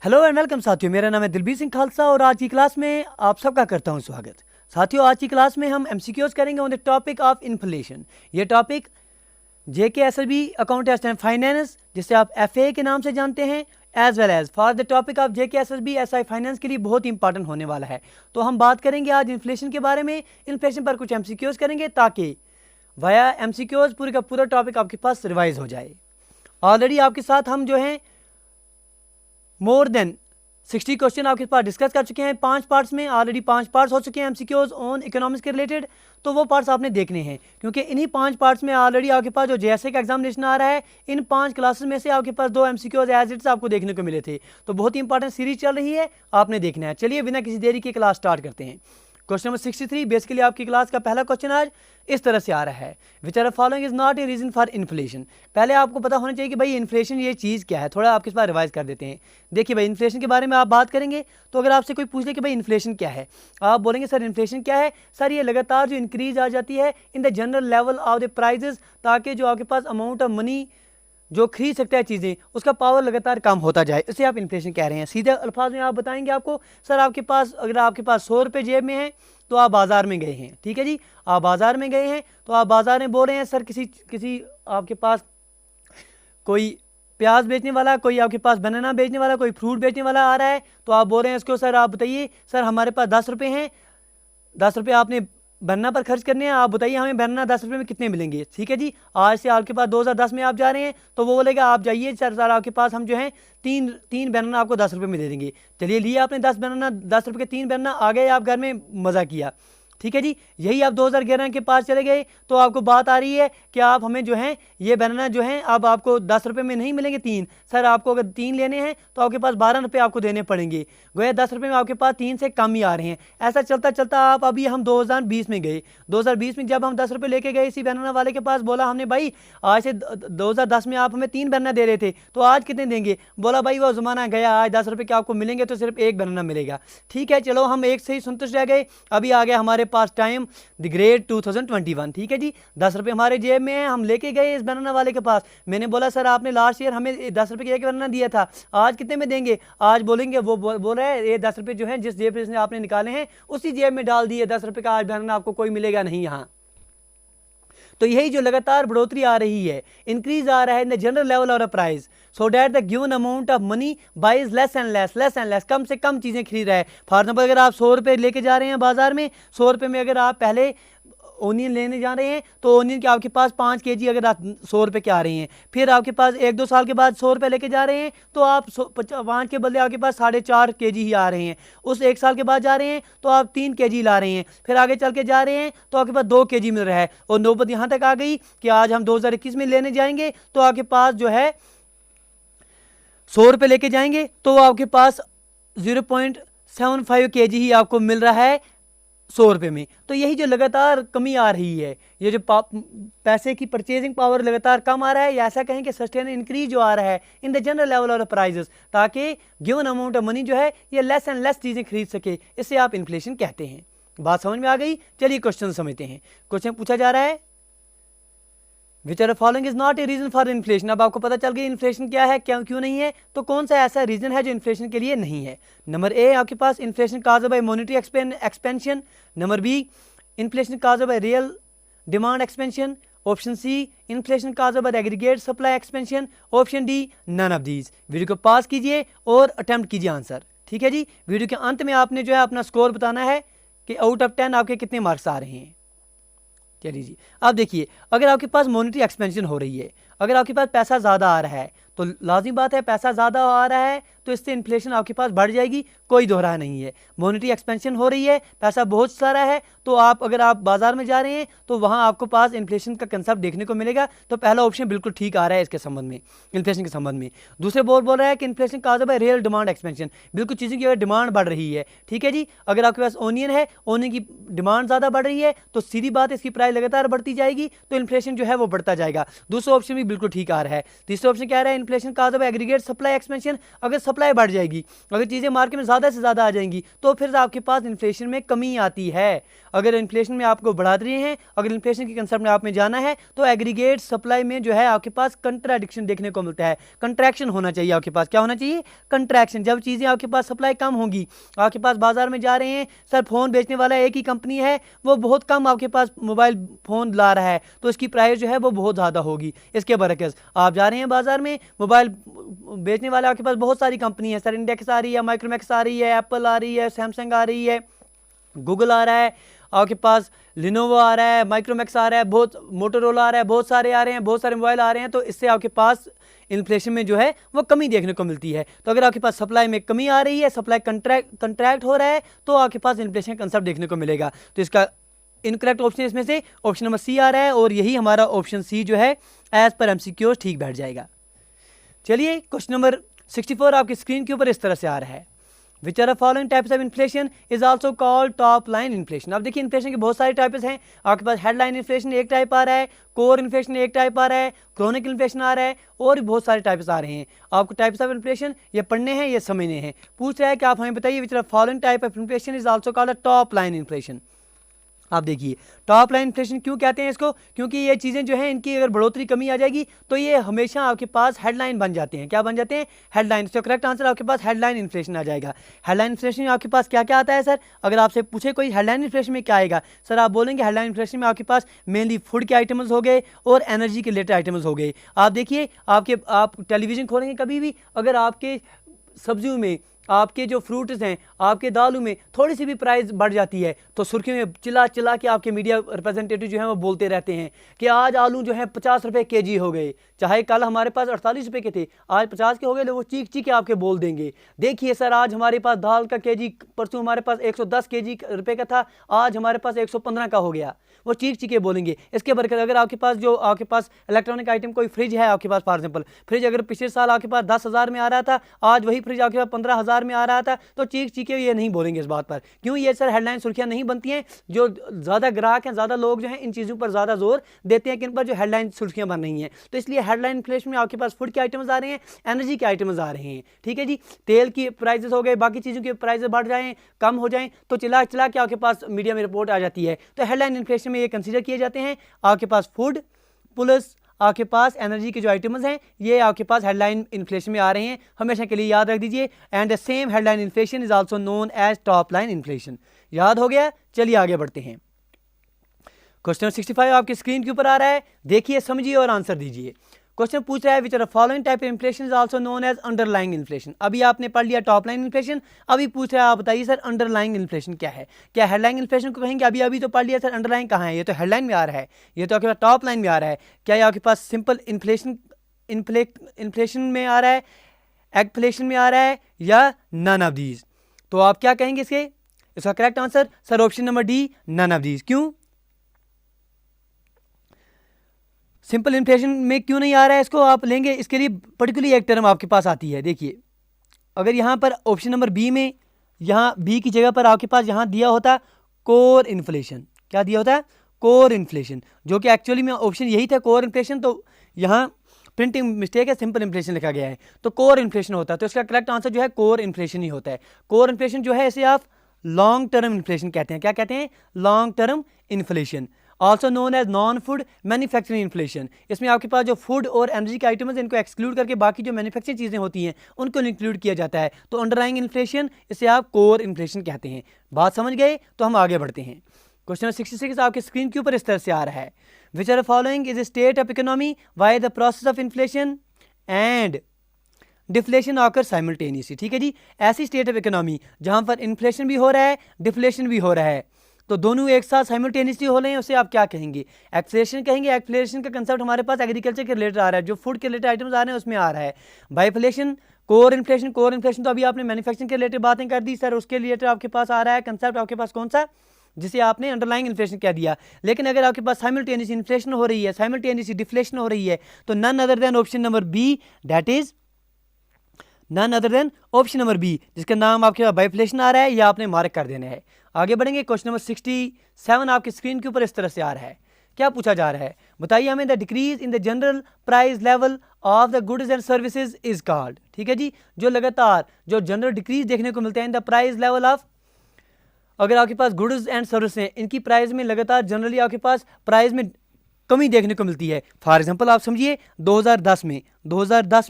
Hello and welcome साथियों, मेरा नाम है दिलबीर सिंह खालसा और आज की क्लास में आप सबका करता हूं स्वागत। साथियों, आज की क्लास में हम एमसीक्यूज करेंगे on the topic of inflation. ये topic JKSLB accountant and finance, जिसे आप एफए के नाम से जानते हैं, as well as for the topic of JKSLB SI finance के लिए बहुत इंपॉर्टेंट होने वाला है। तो हम बात करेंगे आज इन्फ्लेशन के बारे में। इन्फ्लेशन पर कुछ एमसीक्यूज करेंगे ताकि वाया एमसीक्यूज पूरे का पूरा टॉपिक आपके पास रिवाइज हो जाए। ऑलरेडी आपके साथ हम जो हैं मोर देन 60 क्वेश्चन आपके पास डिस्कस कर चुके हैं 5 पार्ट्स में। ऑलरेडी 5 पार्ट्स हो चुके हैं एमसीक्यूज ऑन इकोनॉमिक्स के रिलेटेड, तो वो पार्ट्स आपने देखने हैं क्योंकि इन्हीं 5 पार्ट्स में ऑलरेडी आपके पास जो जेएसए का एग्जामिनेशन आ रहा है, इन 5 क्लासेस में से आपके पास 2 एमसीक्यूज एज इट्स आपको देखने को मिले थे। तो बहुत ही इंपॉर्टेंट सीरीज चल रही है, आपने देखना है। चलिए बिना किसी देरी के क्लास स्टार्ट करते हैं। क्वेश्चन नंबर 63 बेसिकली आपकी क्लास का पहला क्वेश्चन आज इस तरह से आ रहा है, which are following is not a reason for inflation. पहले आपको पता होना चाहिए कि भाई इन्फ्लेशन ये चीज़ क्या है। थोड़ा आपके पास रिवाइज कर देते हैं। देखिए भाई, इन्फ्लेशन के बारे में आप बात करेंगे तो अगर आपसे कोई पूछ ले कि भाई इन्फ्लेशन क्या है, आप बोलेंगे सर इन्फ्लेशन क्या है। सर ये लगातार जो इंक्रीज आ जाती है in the general level of the prices, ताकि जो आपके पास अमाउंट ऑफ मनी जो खरीद सकता है चीज़ें, उसका पावर लगातार कम होता जाए, इसे आप इन्फ्लेशन कह रहे हैं। सीधे अल्फाज में आप बताएंगे आपको, सर आपके पास अगर आपके पास 100 रुपये जेब में है तो आप बाज़ार में गए हैं, ठीक है जी, आप बाज़ार में गए हैं तो आप बाज़ार में बोल रहे हैं सर किसी आपके पास कोई प्याज बेचने वाला, कोई आपके पास बनाना बेचने वाला, कोई फ्रूट बेचने वाला आ रहा है, तो आप बोल रहे हैं इसको सर आप बताइए सर हमारे पास 10 रुपये हैं, 10 रुपये आपने बनाना पर खर्च करने हैं, आप बताइए हमें बनाना 10 रुपये में कितने मिलेंगे। ठीक है जी, आज से आपके पास 2010 में आप जा रहे हैं तो वो बोलेगा आप जाइए सर आपके पास हम जो है तीन बनाना आपको 10 रुपये में दे देंगे। चलिए लिए आपने 10 बनाना, 10 रुपये के 3 बनाना, आ गए आप घर में, मज़ा किया। ठीक है जी, यही आप 2011 के पास चले गए तो आपको बात आ रही है कि आप हमें जो है ये बनाना जो है अब आपको 10 रुपये में नहीं मिलेंगे 3, सर आपको अगर 3 लेने हैं तो आपके पास 12 रुपये आपको देने पड़ेंगे। गोया 10 रुपये में आपके पास 3 से कम ही आ रहे हैं। ऐसा चलता चलता आप अभी हम 2020 में गए। 2020 में जब हम 10 रुपये लेके गए इसी बनाना वाले के पास, बोला हमने भाई आज से 2010 में आप हमें 3 बनाना दे रहे थे तो आज कितने देंगे। बोला भाई वो ज़माना गया, आज 10 रुपये के आपको मिलेंगे तो सिर्फ 1 बनाना मिलेगा। ठीक है, चलो हम एक से ही संतुष्ट रह गए। अभी आ गया हमारे पास टाइम द ग्रेट 2021। ठीक है जी, 10 रुपये हमारे जेब में है, हम लेके गए इस बनाना वाले के पास। मैंने बोला सर आपने लास्ट ईयर हमें 10 रुपये का एक बनाना दिया था, आज कितने में देंगे। आज बोलेंगे वो बोल रहा है ये 10 रुपये जो है जिस जेब से आपने निकाले हैं उसी जेब में डाल दिए, 10 रुपये का आज बनाना आपको कोई मिलेगा नहीं यहाँ। तो यही जो लगातार बढ़ोतरी आ रही है, इंक्रीज आ रहा है in the general level of the price, so that the given amount of money buys less and less, कम से कम चीज़ें खरीद रहा है। फॉर एग्जाम्पल अगर आप 100 रुपये लेके जा रहे हैं बाजार में, 100 रुपये में अगर आप पहले ओनियन लेने जा रहे हैं तो ओनियन के आपके पास 5 केजी अगर आप 100 रुपये के आ रहे हैं, फिर आपके पास 1-2 साल के बाद 100 रुपये लेके जा रहे हैं तो आप 5 के बदले आपके पास 4.5 केजी ही आ रहे हैं। उस 1 साल के बाद जा रहे हैं तो आप 3 केजी ला रहे हैं, फिर आगे चल के जा रहे हैं तो आपके पास 2 केजी मिल रहा है। और नौबत यहाँ तक आ गई कि आज हम 2021 में लेने जाएंगे तो आपके पास जो है 100 रुपये लेके जाएंगे तो आपके पास 0.75 केजी ही आपको मिल रहा है 100 रुपये में। तो यही जो लगातार कमी आ रही है, ये जो पैसे की परचेजिंग पावर लगातार कम आ रहा है, या ऐसा कहें कि सस्टेन इंक्रीज जो आ रहा है in the general level of prices, ताकि गिवन अमाउंट ऑफ मनी जो है ये लेस एंड लेस चीज़ें खरीद सके, इससे आप इन्फ्लेशन कहते हैं। बात समझ में आ गई। चलिए क्वेश्चन समझते हैं। क्वेश्चन पूछा जा रहा है which are following is not a reason for inflation. अब आपको पता चल गया इन्फ्लेशन क्या है, क्यों नहीं है, तो कौन सा ऐसा रीजन है जो इन्फ्लेशन के लिए नहीं है। नंबर ए आपके पास inflation caused by monetary expansion. Number B inflation caused by real demand expansion. Option C inflation caused by aggregate supply expansion. Option D none of these. Video को pass कीजिए और attempt कीजिए answer. ठीक है जी, video के अंत में आपने जो है अपना स्कोर बताना है कि आउट ऑफ 10 आपके कितने मार्क्स आ रहे हैं। चलिए जी, अब देखिए, अगर आपके पास मॉनेटरी एक्सपेंशन हो रही है, अगर आपके पास पैसा ज़्यादा आ रहा है तो लाजिम बात है पैसा ज़्यादा आ रहा है तो इससे इन्फ्लेशन आपके पास बढ़ जाएगी, कोई दोहरा नहीं है। मॉनेटरी एक्सपेंशन हो रही है, पैसा बहुत सारा है, तो आप अगर आप बाज़ार में जा रहे हैं तो वहाँ आपको पास इन्फ्लेशन का कंसेप्ट देखने को मिलेगा। तो पहला ऑप्शन बिल्कुल ठीक आ रहा है इसके संबंध में, इन्फ्लेशन के संबंध में। दूसरे बोल रहा है कि inflation caused by real demand expansion, बिल्कुल चीज़ों की अगर डिमांड बढ़ रही है। ठीक है जी, अगर आपके पास ओनियन है, ओनियन की डिमांड ज़्यादा बढ़ रही है तो सीधी बात इसकी प्राइस लगातार बढ़ती जाएगी तो इन्फ्लेशन जो है वो बढ़ता जाएगा। दूसरा ऑप्शन भी बिल्कुल ठीक आ रहा है। तीसरा ऑप्शन क्या आ रहा है, inflation cause by aggregate supply expansion, अगर सप्लाई बढ़ जाएगी, अगर चीज़ें मार्केट में ज़्यादा से ज़्यादा आ जाएंगी तो फिर आपके पास इन्फ्लेशन में कमी आती है। अगर इन्फ्लेशन में आपको बढ़ा रहे हैं, अगर इन्फ्लेशन के कंसेप्ट में आप में जाना है तो एग्रीगेट सप्लाई में जो है आपके पास कंट्राडिक्शन देखने को मिलता है, कंट्रैक्शन होना चाहिए आपके पास। क्या होना चाहिए? कंट्रैक्शन। जब चीज़ें आपके पास सप्लाई कम होंगी, आपके पास बाजार में जा रहे हैं, सर फ़ोन बेचने वाला एक ही कंपनी है, वो बहुत कम आपके पास मोबाइल फ़ोन ला रहा है तो इसकी प्राइस जो है वो बहुत ज़्यादा होगी। इसके बरकस आप जा रहे हैं बाजार में, मोबाइल बेचने वाले आपके पास बहुत सारी कंपनी है, सर इंडेक्स आ रही है, माइक्रोमैक्स आ रही है, एप्पल आ रही है, सैमसंग आ रही है, गूगल आ रहा है, आपके पास लिनोवो आ रहा है, माइक्रोमैक्स आ रहा है, बहुत मोटोरोला आ रहा है, बहुत सारे आ रहे हैं, बहुत सारे मोबाइल आ रहे हैं। तो इससे आपके पास इन्फ्लेशन में जो है वो कमी देखने को मिलती है। तो अगर आपके पास सप्लाई में कमी आ रही है, सप्लाई कंट्रैक्ट हो रहा है तो आपके पास इन्फ्लेशन कंसेप्ट देखने को मिलेगा। तो इसका इनकरेक्ट ऑप्शन इसमें से ऑप्शन नंबर सी आ रहा है और यही हमारा ऑप्शन सी जो है एज पर एमसीक्यूज ठीक बैठ जाएगा। चलिए क्वेश्चन नंबर 64 आपकी स्क्रीन के ऊपर इस तरह से आ रहा है, which are following types of inflation is also called top line inflation. अब देखिए इन्फ्लेशन के बहुत सारे टाइप्स हैं, आपके पास हेडलाइन इन्फ्लेशन एक टाइप आ रहा है, कोर इन्फ्लेशन एक टाइप आ रहा है, क्रोनिक इन्फ्लेशन आ रहा है और भी बहुत सारे टाइप्स आ रहे हैं। आपको टाइप्स ऑफ इन्फ्लेशन ये पढ़ने हैं, ये समझने हैं। पूछ रहा है कि आप हमें बताइए which are following type of inflation is also called top line inflation. आप देखिए टॉप लाइन इन्फ्लेशन क्यों कहते हैं इसको, क्योंकि ये चीज़ें जो हैं इनकी अगर बढ़ोतरी कमी आ जाएगी तो ये हमेशा आपके पास हेडलाइन बन जाते हैं। क्या बन जाते हैं? हेडलाइन। तो करेक्ट आंसर आपके पास हेडलाइन इन्फ्लेशन आ जाएगा। हेडलाइन इन्फ्लेशन में आपके पास क्या क्या आता है सर? अगर आपसे पूछे कोई हेडलाइन इन्फ्लेशन में क्या आएगा, सर आप बोलेंगे हेडलाइन इन्फ्लेशन में आपके पास मेनली फूड के आइटम्स हो गए और एनर्जी के रिलेटेड आइटम्स हो गए। आप देखिए आप टेलीविज़न खोलेंगे कभी भी, अगर आपके सब्जियों में, आपके जो फ्रूट्स हैं, आपके दालों में थोड़ी सी भी प्राइस बढ़ जाती है तो सुर्खियों में चिल्ला चिल्ला के आपके मीडिया रिप्रेजेंटेटिव जो हैं वो बोलते रहते हैं कि आज आलू जो है 50 रुपये केजी हो गए, चाहे कल हमारे पास 48 रुपये के थे, आज 50 के हो गए। वो चीख चीख के आपके बोल देंगे, देखिए सर आज हमारे पास दाल का केजी, परसों हमारे पास 110 केजी रुपये का था, आज हमारे पास 115 का हो गया। वो चीख चीख के बोलेंगे। इसके बरकत अगर आपके पास इलेक्ट्रॉनिक आइटम कोई फ्रिज है आपके पास, फॉर एग्जाम्पल फ्रिज अगर पिछले साल आपके पास 10,000 में आ रहा था, आज वही फ्रिज आपके पास 15,000 में आ रहा था, तो चीख चीख के ये नहीं बोलेंगे इस बात पर। क्यों? ये सर हेडलाइन सुर्खियां नहीं बनती हैं। जो ज़्यादा ग्राहक हैं, ज़्यादा लोग जो हैं इन चीज़ों पर ज़्यादा जोर देते हैं कि इन पर जो हेडलाइन सुर्खियां बन रही हैं। तो इसलिए हेडलाइन इन्फ्लेशन में आपके पास फूड के आइटम्स आ रहे हैं, एनर्जी के आइटम्स आ रहे हैं। ठीक है जी, तेल की प्राइसेस हो गए, बाकी चीज़ों के प्राइसेस बढ़ जाएँ, कम हो जाएँ तो चिल्ला चिल्ला के आपके पास मीडिया में रिपोर्ट आ जाती है। तो हेडलाइन इन्फ्लेशन में ये कंसीडर किए जाते हैं। आपके पास फूड प्लस आपके पास एनर्जी के जो आइटम्स हैं ये आपके पास हेडलाइन इन्फ्लेशन में आ रहे हैं, हमेशा के लिए याद रख दीजिए। And the same headline inflation is also known as top line inflation. याद हो गया? चलिए आगे बढ़ते हैं। क्वेश्चन 65 आपकी स्क्रीन के ऊपर आ रहा है, देखिए समझिए और आंसर दीजिए। क्वेश्चन पूछ रहा है which are following type of inflation is also known as underlying inflation. अभी आपने पढ़ लिया टॉप लाइन इन्फ्लेशन, अभी पूछ रहा है आप बताइए सर अंडरलाइंग इन्फ्लेशन क्या है? क्या हेडलाइन इन्फ्लेशन को कहेंगे? अभी तो पढ़ लिया सर, अंडरलाइन कहाँ है? ये तो हेडलाइन में आ रहा है, ये तो आपके पास टॉप लाइन में आ रहा है। क्या ये आपके पास सिंपल इन्फ्लेशन में आ रहा है, एगफ्लेशन में आ रहा है या नन ऑफ दीज? तो आप क्या कहेंगे इसका correct answer? Sir option number D, none of these. क्यों सिंपल इन्फ्लेशन में क्यों नहीं आ रहा है? इसको आप लेंगे, इसके लिए पर्टिकुलरली एक टर्म आपके पास आती है। देखिए अगर यहाँ पर ऑप्शन नंबर बी में, यहाँ बी की जगह पर आपके पास यहाँ दिया होता कोर इन्फ्लेशन। क्या दिया होता है? कोर इन्फ्लेशन, जो कि एक्चुअली में ऑप्शन यही था कोर इन्फ्लेशन, तो यहाँ प्रिंटिंग मिस्टेक है, सिंपल इन्फ्लेशन लिखा गया है, तो कोर इन्फ्लेशन होता है। तो इसका करेक्ट आंसर जो है कोर इन्फ्लेशन ही होता है। कोर इन्फ्लेशन जो है इसे आप लॉन्ग टर्म इन्फ्लेशन कहते हैं। क्या कहते हैं? Long term inflation, also known as non food manufacturing inflation. इसमें आपके पास जो फूड और एनर्जी के आइटम्स इनको एक्सक्लूड करके बाकी जो मैन्युफैक्चरिंग चीज़ें होती हैं उनको इंक्लूड किया जाता है। तो अंडरलाइंग इन्फ्लेशन, इसे आप कोर इन्फ्लेशन कहते हैं। बात समझ गए? तो हम आगे बढ़ते हैं। क्वेश्चन 66 आपके स्क्रीन के ऊपर इस तरह से आ रहा है, which are following is a state of economy why the process of inflation and deflation occur simultaneously. ठीक है जी, ऐसी स्टेट ऑफ इकोनॉमी जहाँ पर इन्फ्लेशन भी हो रहा है, डिफ्लेशन भी हो रहा है, तो दोनों एक साथ साइमल्टेनियसली हो रहे हैं, उसे आप क्या कहेंगे? एक्सलेशन कहेंगे। एक्सलेशन का कंसेप्ट हमारे पास एग्रीकल्चर के रिलेटेड आ रहा है, जो फूड के रिलेटेड आइटम्स आ रहे हैं उसमें आ रहा है। बाइफ्लेशन, कोर इन्फ्लेशन तो अभी आपने मैन्युफैक्चरिंग के रिलेटेड बातें कर दी सर, उसके रिलेटेड आपके पास आ रहा है कंसेप्ट आपके पास कौन सा, जिसे आपने अंडरलाइंग इन्फ्लेशन कह दिया। लेकिन अगर आपके पास साइमल्टेनियस इन्फ्लेशन हो रही है, साइमल्टेनियस डिफ्लेशन हो रही है, तो none other than option number B, that is none other than option number B, जिसका नाम आपके पास बाइफ्लेशन आ रहा है, या आपने मार्क कर देना है। आगे बढ़ेंगे। क्वेश्चन नंबर 67 आपकी स्क्रीन के ऊपर इस तरह से आ रहा है, क्या पूछा जा रहा है? बताइए हमें, the decrease in the general price level of the goods and services is called. ठीक है जी, जो लगातार जो जनरल डिक्रीज देखने को मिलता है in the price level of, अगर आपके पास गुड्स एंड सर्विस हैं, इनकी प्राइस में लगातार जनरली आपके पास प्राइस में कमी देखने को मिलती है। फॉर एग्जांपल आप समझिए 2010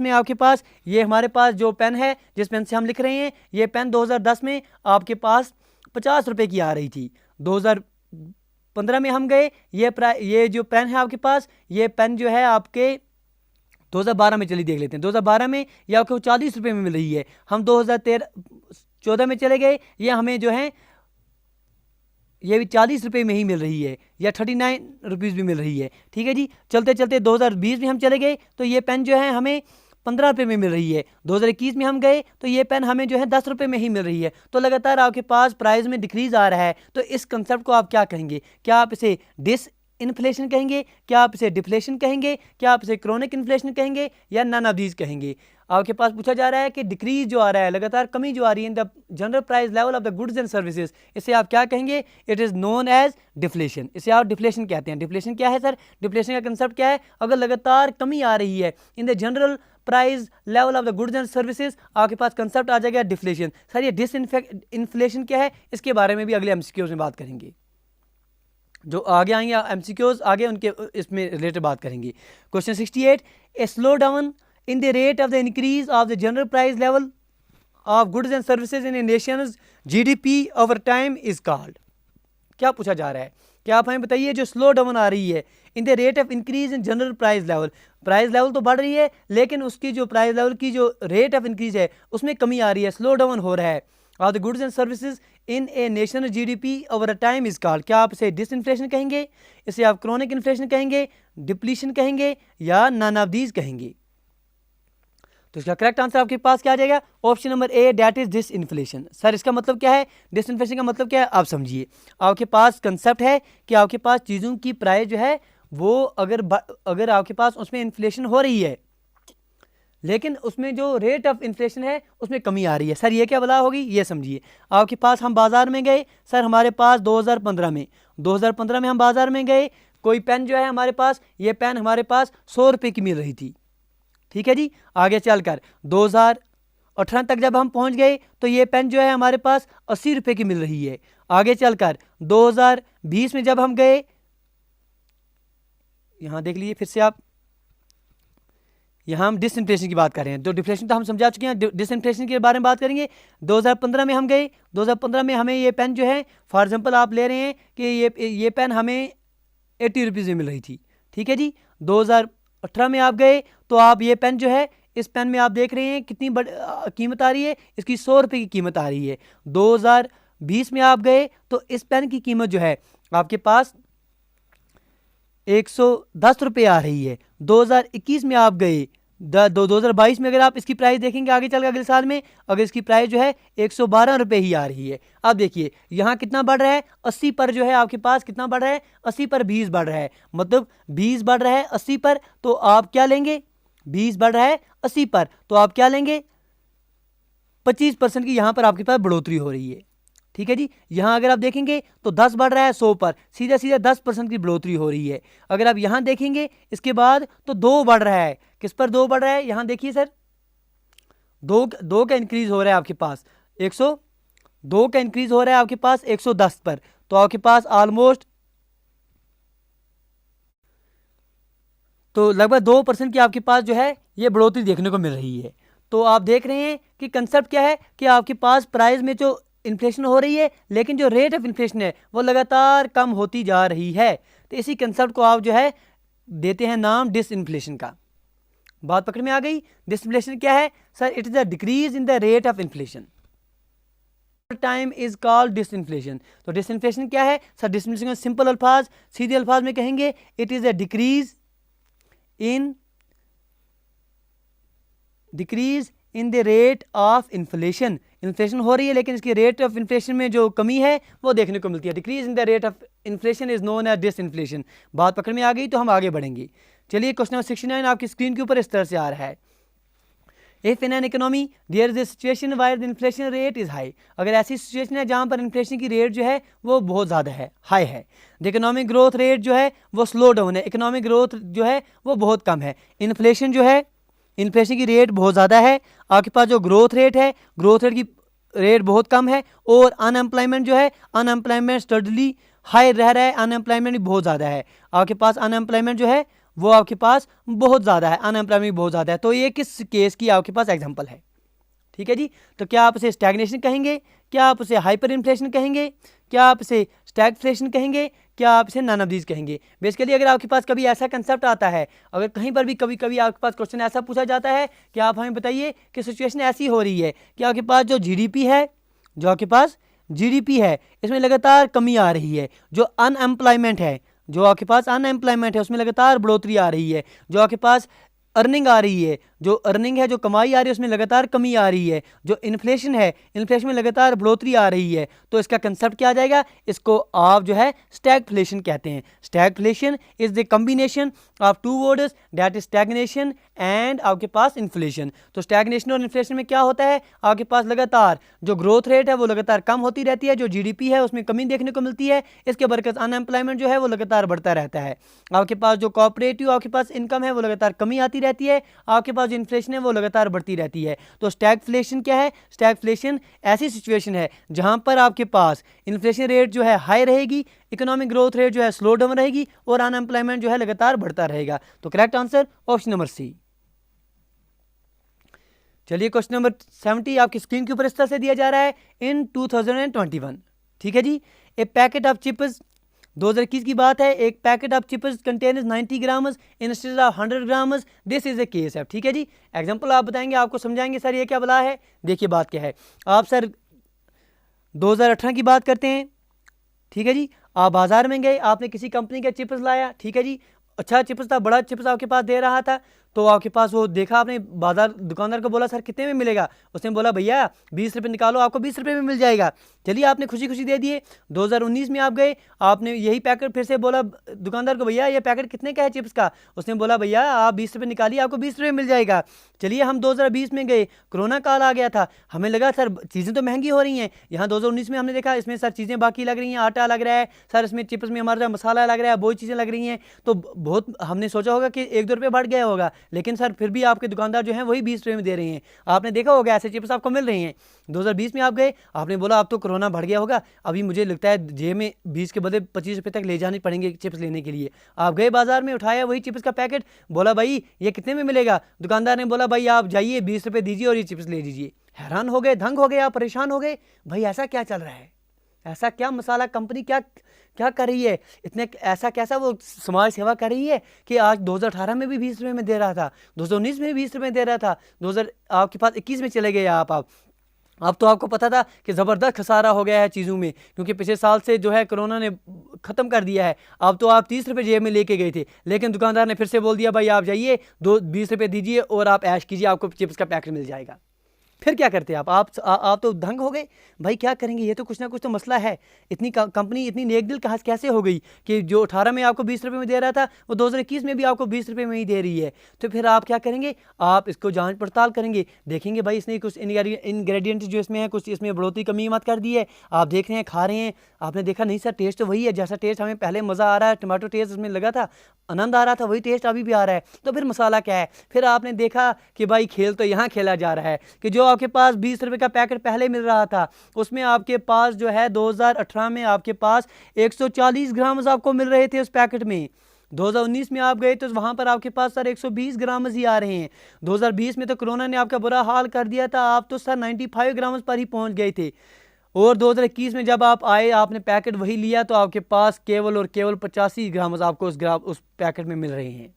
में आपके पास ये हमारे पास जो पेन है, जिस पेन से हम लिख रहे हैं, ये पेन 2010 में आपके पास 50 रुपये की आ रही थी। 2015 में हम गए, ये जो पेन है आपके पास, ये पेन जो है आपके 2012 में, चलिए देख लेते हैं, 2012 में ये आपको 40 रुपये में मिल रही है। हम 2014 में चले गए, ये हमें जो है ये भी 40 रुपये में ही मिल रही है, या 39 रुपीज़ भी मिल रही है। ठीक है जी, चलते चलते 2020 में हम चले गए तो ये पेन जो है हमें 15 रुपये में मिल रही है। 2021 में हम गए तो ये पेन हमें जो है 10 रुपये में ही मिल रही है। तो लगातार आपके पास प्राइस में डिक्रीज आ रहा है। तो इस कंसेप्ट को आप क्या कहेंगे? क्या आप इसे इन्फ्लेशन कहेंगे, क्या आप इसे डिफ्लेशन कहेंगे, क्या आप इसे क्रोनिक इन्फ्लेशन कहेंगे, या नन ऑफ दीज कहेंगे? आपके पास पूछा जा रहा है कि डिक्रीज जो आ रहा है, लगातार कमी जो आ रही है in the general price level of the goods and services, इसे आप क्या कहेंगे? It is known as deflation. इसे आप डिफ्लेशन कहते हैं। डिफ्लेशन क्या है सर? डिफ्लेशन का कंसेप्ट क्या है? अगर लगातार कमी आ रही है in the general price level of the goods and services, आपके पास कंसेप्ट आ जाएगा डिफ्लेशन। सर ये इन्फ्लेशन क्या है, इसके बारे में भी अगले एमसीक्यूज में बात करेंगे। जो आगे आएंगे एमसीक्यूज आगे, उनके इसमें रिलेटेड बात करेंगे। Question 68, a slow down in the rate of the increase of the general price level of goods and services in a nation's GDP over time is called। क्या पूछा जा रहा है? क्या आप हमें बताइए, जो स्लो डाउन आ रही है in the rate of increase in general price level, price level तो बढ़ रही है लेकिन उसकी जो प्राइस लेवल की जो रेट ऑफ इंक्रीज है उसमें कमी आ रही है, स्लो डाउन हो रहा है, of the goods and services in A national GDP over a time is called. क्या आप इसे डिसइन्फ्लेशन कहेंगे, इसे आप क्रोनिक इन्फ्लेशन कहेंगे, डिप्लीशन कहेंगे, या नन ऑफ दीज कहेंगे? तो इसका करेक्ट आंसर आपके पास क्या आ जाएगा? Option number A, that is disinflation. Sir इसका मतलब क्या है? डिसइन्फ्लेशन का मतलब क्या है आप समझिए। आपके पास कंसेप्ट है कि आपके पास चीज़ों की प्राइस जो है वो अगर आपके पास उसमें इन्फ्लेशन हो रही है लेकिन उसमें जो रेट ऑफ इन्फ्लेशन है उसमें कमी आ रही है। सर ये क्या बला होगी, ये समझिए। आपके पास हम बाज़ार में गए, सर हमारे पास 2015 में हम बाज़ार में गए, कोई पेन जो है हमारे पास, ये पेन हमारे पास 100 रुपये की मिल रही थी। ठीक है जी, आगे चलकर 2018 तक जब हम पहुंच गए तो ये पेन जो है हमारे पास 80 रुपये की मिल रही है। आगे चलकर 2020 में जब हम गए, यहाँ देख लीजिए फिर से आप, यहाँ हम डिसइन्फ्लेशन की बात कर रहे हैं। तो डिफ्लेशन तो हम समझा चुके हैं, डिसइन्फ्लेशन के बारे में बात करेंगे। 2015 में हम गए, 2015 में हमें ये पेन जो है, फॉर एग्जांपल आप ले रहे हैं कि ये पेन हमें 80 रुपीज़ में मिल रही थी। ठीक है जी, 2018 में आप गए तो आप ये पेन जो है, इस पेन में आप देख रहे हैं कितनी कीमत आ रही है, इसकी 100 रुपये की कीमत आ रही है। 2020 में आप गए तो इस पेन की कीमत जो है आपके पास 110 रुपये आ रही है। 2021 में आप गए, 2022 में अगर आप इसकी प्राइस देखेंगे आगे चल अगले साल में, अगर इसकी प्राइस जो है 112 रुपये ही आ रही है। अब देखिए यहाँ कितना बढ़ रहा है, 80 पर जो है आपके पास कितना बढ़ रहा है, 80 पर 20 बढ़ रहा है, मतलब 20 बढ़ रहा है 80 पर, तो आप क्या लेंगे? 20 बढ़ रहा है 80 पर तो आप क्या लेंगे? 25% की यहाँ पर आपके पास बढ़ोतरी हो रही है। ठीक है जी, यहाँ अगर आप देखेंगे तो 10 बढ़ रहा है 100 पर, सीधा सीधा 10% की बढ़ोतरी हो रही है। अगर आप यहाँ देखेंगे इसके बाद तो 2 बढ़ रहा है, किस पर 2 बढ़ रहा है? यहाँ देखिए सर, 2 का इंक्रीज हो रहा है आपके पास 102 का इंक्रीज हो रहा है आपके पास 110 पर, तो आपके पास ऑलमोस्ट तो लगभग 2% की आपके पास जो है ये बढ़ोतरी देखने को मिल रही है। तो आप देख रहे हैं कि कंसेप्ट क्या है कि आपके पास प्राइस में जो इन्फ्लेशन हो रही है लेकिन जो रेट ऑफ इन्फ्लेशन है वो लगातार कम होती जा रही है। तो इसी कंसेप्ट को आप जो है देते हैं नाम डिसइन्फ्लेशन का। बात पकड़ में आ गई? डिसइन्फ्लेशन क्या है sir? It is a decrease in the rate of inflation time is called disinflation. तो डिसइन्फ्लेशन क्या है सर? डिसइन्फ्लेशन में सिंपल अल्फाज, सीधे अल्फाज में कहेंगे it is a decrease in the rate of inflation. Inflation हो रही है लेकिन इसकी रेट ऑफ इन्फ्लेशन में जो कमी है वो देखने को मिलती है। Decrease in the rate of inflation is known as disinflation. बात पकड़ में आ गई तो हम आगे बढ़ेंगे। चलिए क्वेश्चन नंबर 69 आपकी स्क्रीन के ऊपर इस तरह से आ रहा है। If in an economy there is a situation where the inflation rate is high, अगर ऐसी सिचुएशन है जहाँ पर इन्फ्लेशन की रेट जो है वो बहुत ज़्यादा है, हाई है। द इकोनॉमिक ग्रोथ रेट जो है वो स्लो डाउन है, इकोनॉमिक ग्रोथ जो है वो बहुत कम है। इन्फ्लेशन जो है, इन्फ्लेशन की रेट बहुत ज़्यादा है, आपके पास जो ग्रोथ रेट है, ग्रोथ रेट की रेट बहुत कम है, और अनएम्प्लॉयमेंट जो है, अनएम्प्लॉयमेंट स्टडली हाई रह रहा है, अनएम्प्लॉयमेंट भी बहुत ज़्यादा है। आपके पास अनएम्प्लॉयमेंट जो है वो आपके पास बहुत ज़्यादा है, अनएम्प्लॉयमेंट बहुत ज़्यादा है। तो ये किस केस की आपके पास एग्जांपल है? ठीक है जी। तो क्या आप इसे स्टैग्नेशन कहेंगे, क्या आप उसे हाइपर इन्फ्लेशन कहेंगे, क्या आप इसे स्टैगफ्लेशन कहेंगे, क्या आप इसे नन ऑफ दीज कहेंगे? बेसिकली अगर आपके पास कभी ऐसा कंसेप्ट आता है, अगर कहीं पर भी कभी कभी आपके पास क्वेश्चन ऐसा पूछा जाता है कि आप हमें बताइए कि सिचुएशन ऐसी हो रही है कि आपके पास जो जीडीपी है, जो आपके पास जीडीपी है इसमें लगातार कमी आ रही है, जो अनएम्प्लॉयमेंट है, जो आपके पास अनएम्प्लॉयमेंट है उसमें लगातार बढ़ोतरी आ रही है, जो आपके पास अर्निंग आ रही है, जो अर्निंग है, जो कमाई आ रही है उसमें लगातार कमी आ रही है, जो इन्फ्लेशन है, इन्फ्लेशन में लगातार बढ़ोतरी आ रही है, तो इसका कंसेप्ट क्या आ जाएगा? इसको आप जो है स्टैगफ्लेशन कहते हैं। Stagflation is the combination of two words, that is stagnation and आपके पास इन्फ्लेशन। तो स्टैग्नेशन और इन्फ्लेशन में क्या होता है? आपके पास लगातार जो ग्रोथ रेट है वो लगातार कम होती रहती है, जो जीडीपी है उसमें कमी देखने को मिलती है, इसके बरकत अनएम्प्लॉयमेंट जो है वो लगातार बढ़ता रहता है। आपके पास जो कॉपरेटिव आपके पास इनकम है वो लगातार कमी आती रहती है, आपके पास जो इन्फ्लेशन है वो लगातार बढ़ती रहती है। तो स्टैगफ्लेशन क्या है? स्टैगफ्लेशन ऐसी सिचुएशन है जहां पर आपके पास इन्फ्लेशन रेट जो है हाई रहेगी, इकोनॉमिक ग्रोथ रेट जो है स्लो डाउन रहेगी, और अनएम्प्लॉयमेंट जो है लगातार बढ़ता रहेगा। तो correct answer option number C. चलिए क्वेश्चन नंबर 70 आपकी स्क्रीन के ऊपर इस तरह से दिया जा रहा है। इन 2021, ठीक है जी, ए पैकेट ऑफ चिप्स, 2021 की बात है, एक packet of chips contains 90 grams instead of 100 grams, this is a case है। ठीक है जी, एग्जांपल आप बताएंगे, आपको समझाएंगे सर ये क्या बला है। देखिए बात क्या है, आप सर 2018 की बात करते हैं, ठीक है जी, आप बाजार में गए, आपने किसी कंपनी का चिप्स लाया, ठीक है जी, अच्छा चिप्स था, बड़ा चिप्स आपके पास दे रहा था, तो आपके पास वो देखा आपने, बाजार दुकानदार को बोला सर कितने में मिलेगा, उसने बोला भैया 20 रुपये निकालो, आपको 20 रुपये में मिल जाएगा। चलिए आपने खुशी खुशी दे दिए। 2019 में आप गए, आपने यही पैकेट फिर से बोला दुकानदार को, भैया ये पैकेट कितने का है चिप्स का, उसने बोला भैया आप 20 रुपये निकालिए, आपको 20 रुपये मिल जाएगा। चलिए हम 2020 में गए, कोरोना काल आ गया था, हमें लगा सर चीज़ें तो महंगी हो रही हैं। यहाँ 2019 में हमने देखा इसमें सर चीज़ें बाकी लग रही हैं, आटा लग रहा है सर, इसमें चिप्स में हमारा मसाला लग रहा है, बहुत चीज़ें लग रही हैं, तो बहुत हमने सोचा होगा कि 1-2 रुपये बढ़ गया होगा, लेकिन सर फिर भी आपके दुकानदार जो हैं वही 20 रुपये में दे रहे हैं। आपने देखा होगा ऐसे चिप्स आपको मिल रही हैं। 2020 में आप गए, आपने बोला अब तो कोरोना बढ़ गया होगा, अभी मुझे लगता है जेब में 20 के बदले 25 रुपये तक ले जाने पड़ेंगे चिप्स लेने के लिए। आप गए बाजार में, उठाया वही चिप्स का पैकेट, बोला भाई ये कितने में मिलेगा, दुकानदार ने बोला भाई आप जाइए 20 रुपये दीजिए और ये चिप्स ले लीजिए। हैरान हो गए, दंग हो गए, आप परेशान हो गए, भाई ऐसा क्या चल रहा है, ऐसा क्या मसाला कंपनी क्या क्या कर रही है, इतने ऐसा कैसा वो समाज सेवा कर रही है कि आज 2018 में भी 20 रुपये में दे रहा था, 2019 में भी 20 रुपये में दे रहा था, 2000 आपके पास 21 में चले गए आप। अब तो आपको पता था कि ज़बरदस्त खसारा हो गया है चीज़ों में, क्योंकि पिछले साल से जो है कोरोना ने ख़त्म कर दिया है। अब तो आप 30 रुपये जेब में लेके गए थे, लेकिन दुकानदार ने फिर से बोल दिया भाई आप जाइए 20 रुपये दीजिए और आप ऐश कीजिए, आपको चिप्स का पैकेट मिल जाएगा। फिर क्या करते आप तो दंग हो गए, भाई क्या करेंगे, ये तो कुछ ना कुछ तो मसला है। इतनी कंपनी इतनी नेक दिल कहाँ कैसे हो गई कि जो 18 में आपको 20 रुपये में दे रहा था वो 2021 में भी आपको 20 रुपये में ही दे रही है। तो फिर आप क्या करेंगे, आप इसको जांच पड़ताल करेंगे, देखेंगे भाई इसने कुछ इनग्रेडिएंट जो इसमें है कुछ इसमें बढ़ोतरी कमी मत कर दी है। आप देख रहे हैं, खा रहे हैं, आपने देखा नहीं सर टेस्ट तो वही है जैसा टेस्ट हमें पहले मज़ा आ रहा है, टमाटो टेस्ट उसमें लगा था, आनंद आ रहा था, वही टेस्ट अभी भी आ रहा है, तो फिर मसाला क्या है। फिर आपने देखा कि भाई खेल तो यहाँ खेला जा रहा है कि जो आपके पास 20 रुपये का पैकेट पहले मिल रहा था उसमें आपके पास जो है 2018 में आपके पास 140 ग्राम आपको मिल रहे थे उस पैकेट में। 2019 में आप गए तो वहां पर आपके पास सर 120 ग्राम ही आ रहे हैं। 2020 में तो कोरोना ने आपका बुरा हाल कर दिया था, आप तो सर 95 ग्राम पर ही पहुंच गए थे। और 2021 में जब आप आए आपने पैकेट वही लिया तो आपके पास केवल और केवल 85 ग्राम आपको उस पैकेट में मिल रहे हैं।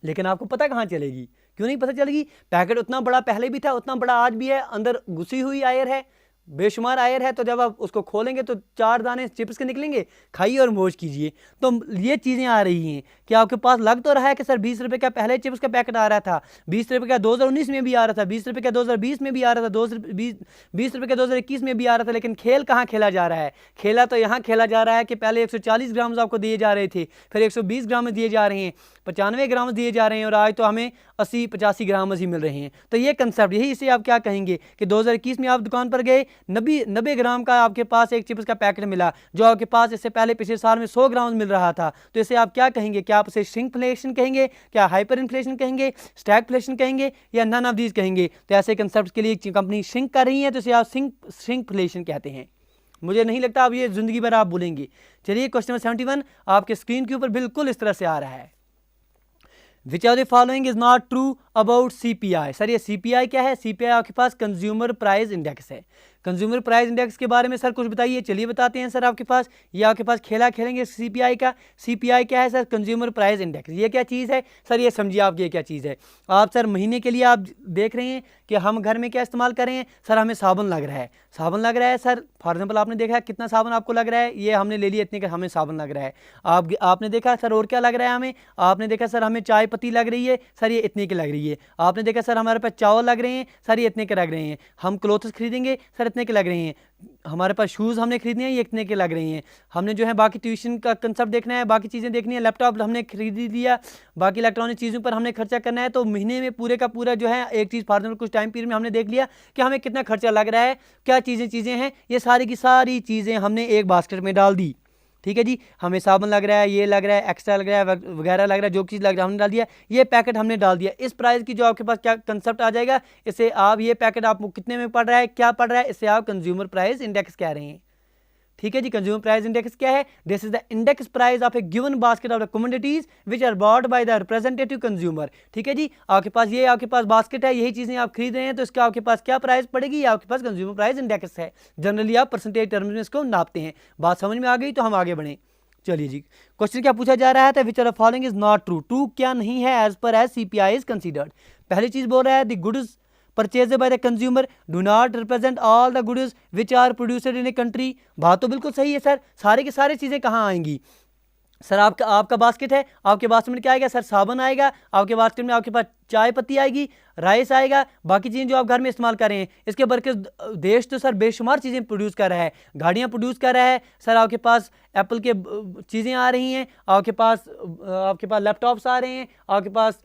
लेकिन आपको पता कहाँ चलेगी, क्यों नहीं पता चलेगी, पैकेट उतना बड़ा पहले भी था, उतना बड़ा आज भी है, अंदर घुसी हुई आयर है, बेशुमार आयर है, तो जब आप उसको खोलेंगे तो 4 दाने चिप्स के निकलेंगे, खाइए और मौज कीजिए। तो ये चीज़ें आ रही हैं कि आपके पास लग तो रहा है कि सर 20 रुपये का पहले चिप्स का पैकेट आ रहा था, 20 रुपये का 2019 में भी आ रहा था, 20 रुपये का 2020 में भी आ रहा था, 20 रुपये का 2021 में भी आ रहा था, लेकिन खेल कहाँ खेला जा रहा है, खेला तो यहाँ खेला जा रहा है कि पहले 140 ग्राम आपको दिए जा रहे थे, फिर 120 ग्राम दिए जा रहे हैं, 95 ग्राम दिए जा रहे हैं, और आज तो हमें 80-85 ग्राम ही मिल रहे हैं। तो ये कंसेप्ट यही, इसे आप क्या कहेंगे कि 2021 में आप दुकान पर गए, 90 ग्राम का आपके पास एक चिप्स का पैकेट मिला, जो आपके पास इससे पहले पिछले साल में 100 ग्राम मिल रहा था। तो इसे आप क्या कहेंगे? क्या आप इसे श्रिंकफ्लेशन कहेंगे, क्या हाइपर इन्फ्लेशन कहेंगे, स्टैगफ्लेशन कहेंगे, या नन ऑफ दीज कहेंगे? तो ऐसे कंसेप्ट के लिए कंपनी श्रिंक कर रही है, तो इसे आप श्रिंकफ्लेशन कहते हैं। मुझे नहीं लगता आप ये जिंदगी भर आप भूलेंगे। चलिए क्वेश्चन नंबर 71 आपके स्क्रीन के ऊपर बिल्कुल इस तरह से आ रहा है। Which are the following is not true about CPI। Sir ये CPI क्या है? CPI आपके पास कंज्यूमर प्राइस इंडेक्स है। कंज्यूमर प्राइस इंडेक्स के बारे में सर कुछ बताइए। चलिए बताते हैं सर। आपके पास ये आपके पास खेला खेलेंगे CPI का। CPI क्या है सर? Consumer price index. ये क्या चीज़ है सर? ये समझिए आप ये क्या चीज़ है। आप सर महीने के लिए आप देख रहे हैं कि हम घर में क्या इस्तेमाल कर रहे हैं। सर हमें साबुन लग रहा है, साबुन लग रहा है सर। फॉर एग्जाम्पल आपने देखा कितना साबुन आपको लग रहा है, ये हमने ले लिया इतने का हमें साबुन लग रहा है। आपने देखा सर और क्या लग रहा है हमें। आपने देखा सर हमें चाय पत्ती लग रही है, सर ये इतने की लग रही है। आपने देखा सर हमारे पास चावल लग रहे हैं, सर ये इतने के लग रहे हैं। हम क्लोथ्स खरीदेंगे सर इतने के लग रहे हैं। हमारे पास शूज़ हमने खरीदने हैं, ये इतने के लग रहे हैं। हमने जो है बाकी ट्यूशन का कंसेप्ट देखना है, बाकी चीज़ें देखनी है, लैपटॉप हमने खरीद लिया, बाकी इलेक्ट्रॉनिक चीज़ों पर हमने खर्चा करना है। तो महीने में पूरे का पूरा जो है एक चीज़ फॉर एग्जाम्पल कुछ टाइम पीरियड में हमने देख लिया कि हमें कितना खर्चा लग रहा है, क्या चीज़ें हैं। ये सारी की सारी चीज़ें हमने एक बास्केट में डाल दी। ठीक है जी, हमें साबुन लग रहा है, ये लग रहा है, एक्स्ट्रा लग रहा है, वगैरह लग रहा है, जो चीज़ लग रहा है हमने डाल दिया। ये पैकेट हमने डाल दिया। इस प्राइस की जो आपके पास क्या कंसेप्ट आ जाएगा, इससे आप ये पैकेट आपको कितने में पड़ रहा है, क्या पड़ रहा है, इससे आप कंज्यूमर प्राइस इंडेक्स कह रहे हैं। ठीक है जी, कंज्यूमर प्राइस इंडेक्स क्या है? This is the index price of a given basket of the commodities which are bought by the representative consumer. ठीक है जी, आपके पास बास्केट है, यही चीज़ें आप खरीद रहे हैं, तो इसका आपके पास क्या प्राइस पड़ेगी? ये आपके पास कंज्यूमर प्राइस इंडेक्स है। जनरली आप परसेंटेज टर्म्स में इसको नापते हैं। बात समझ में आ गई? तो हम आगे बढ़ें। चलिए जी, क्वेश्चन क्या पूछा जा रहा है? Which are following is not true. True क्या नहीं है as per as CPI is considered. पहली चीज बोल रहा है the goods purchase by the consumer do not represent all the goods which are produced in a country. बात तो बिल्कुल सही है सर। सारे के सारे चीज़ें कहाँ आएंगी सर? आपका बास्केट है, आपके बास्केट में क्या आएगा सर? साबुन आएगा। आपके बास्केट में आपके पास चाय पत्ती आएगी, राइस आएगा, बाकी चीज़ें जो आप घर में इस्तेमाल कर रहे हैं। इसके बरकस देश तो सर बेशुमार चीज़ें प्रोड्यूस कर रहा है, गाड़ियाँ प्रोड्यूस कर रहा है सर। आपके पास एप्पल के चीज़ें आ रही हैं, आपके पास लैपटॉप्स आ रहे हैं, आपके पास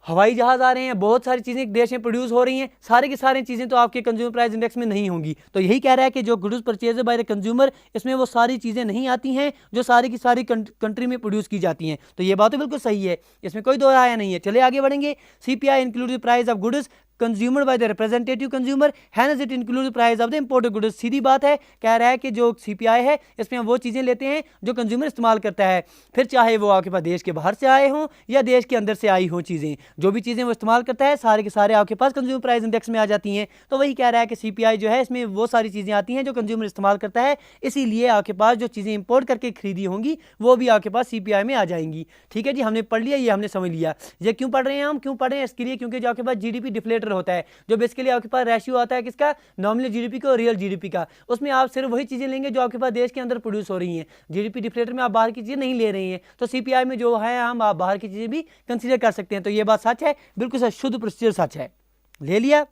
हवाई जहाज़ आ रहे हैं, बहुत सारी चीज़ें देश में प्रोड्यूस हो रही हैं। सारी की सारी चीज़ें तो आपके कंज्यूमर प्राइस इंडेक्स में नहीं होंगी। तो यही कह रहा है कि जो goods purchase by the consumer, इसमें वो सारी चीज़ें नहीं आती हैं जो सारी की सारी कंट्री में प्रोड्यूस की जाती हैं। तो ये बात तो बिल्कुल सही है, इसमें कोई दो राय नहीं है। चलिए आगे बढ़ेंगे। CPI include the price of goods consumer by the representative consumer, has it include the price of the imported goods. सीधी बात है, कह रहा है कि जो CPI है इसमें हम वो चीज़ें लेते हैं जो कंज्यूमर इस्तेमाल करता है, फिर चाहे वो आपके पास देश के बाहर से आए हों या देश के अंदर से आई हों चीज़ें, जो भी चीज़ें वो इस्तेमाल करता है सारे के सारे आपके पास कंज्यूमर प्राइस इंडेक्स में आ जाती हैं। तो वही कह रहा है कि CPI जो है इसमें वो सारी चीज़ें आती हैं जो कंज्यूमर इस्तेमाल करता है, इसीलिए आपके पास जो चीज़ें इंपोर्ट करके खरीदी होंगी वो भी आपके पास CPI में आ जाएंगी। ठीक है जी, हमने पढ़ लिया, ये हमने समझ लिया। ये क्यों पढ़ रहे हैं हम? क्यों पढ़ रहे हैं? इसके लिए क्योंकि जो आपके पास GDP डिफ्लेटर होता है, जो बेसिकली आपके पास रेशियो आता है किसका? नॉमिनल GDP का और रियल GDP का। उसमें आप सिर्फ वही चीज़ें लेंगे जो आपके पास देश के अंदर प्रोड्यूस हो रही हैं। GDP डिफ्लेटर में आप बाहर की चीज़ें नहीं ले रही हैं, तो CPI में जो है हम आप बाहर की चीज़ें भी कंसीडर कर सकते हैं। तो ये बात सच है, बिल्कुल सच, शुद्ध प्रोसीजर सच है। ले लिया।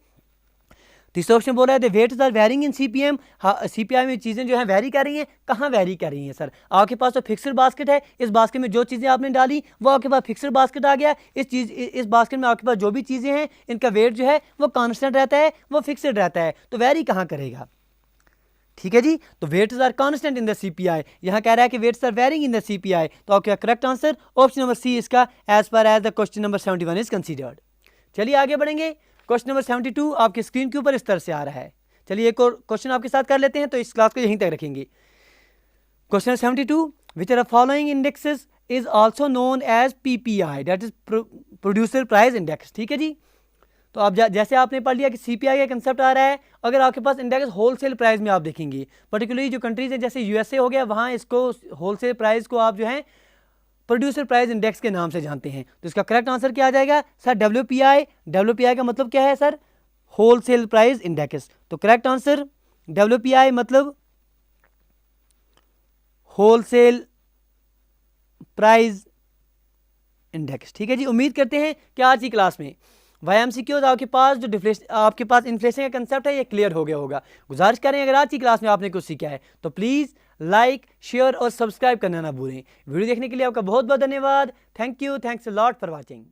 तीसरा ऑप्शन बोल रहा है the weights are varying in CPM। हाँ, CPI में चीज़ें जो है वेरी कर रही हैं। कहाँ वेरी कर रही हैं सर? आपके पास तो फिक्सड बास्केट है, इस बास्केट में जो चीज़ें आपने डाली वो आपके पास फिक्सड बास्केट आ गया। इस बास्केट में आपके पास जो भी चीज़ें हैं इनका वेट जो है वो कांस्टेंट रहता है, वो फिक्सड रहता है, तो वेरी कहाँ करेगा? ठीक है जी, तो weights are constant in the CPI। यहाँ कह रहा है कि weights are varying in the CPI, तो आपका correct answer option number C इसका as per as the question number 71 is considered. चलिए आगे बढ़ेंगे। क्वेश्चन नंबर 72 आपकी स्क्रीन के ऊपर इस तरह से आ रहा है। चलिए एक और क्वेश्चन आपके साथ कर लेते हैं, तो इस क्लास को यहीं तक रखेंगे। Question 72 which are following indexes is also known as PPI, that is producer price index. ठीक है जी, तो आप जैसे आपने पढ़ लिया कि CPI का कंसेप्ट आ रहा है, अगर आपके पास इंडेक्स होलसेल प्राइस में आप देखेंगे, पर्टिकुलरली जो कंट्रीज हैं जैसे USA हो गया, वहाँ इसको होलसेल प्राइस को आप जो है प्रोड्यूसर प्राइस इंडेक्स के नाम से जानते हैं। तो इसका करेक्ट आंसर क्या आ जाएगा सर? WPI का मतलब क्या है सर? Wholesale price index. तो करेक्ट आंसर WPI मतलब होलसेल प्राइस इंडेक्स। ठीक है जी, उम्मीद करते हैं कि आज की क्लास में YMCQs आपके पास इन्फ्लेशन का कंसेप्ट है ये क्लियर हो गया होगा। गुजारिश करें अगर आज की क्लास में आपने कुछ सीखा है तो प्लीज़ लाइक, शेयर और सब्सक्राइब करना ना भूलें। वीडियो देखने के लिए आपका बहुत बहुत धन्यवाद। Thank you, thanks a lot for watching.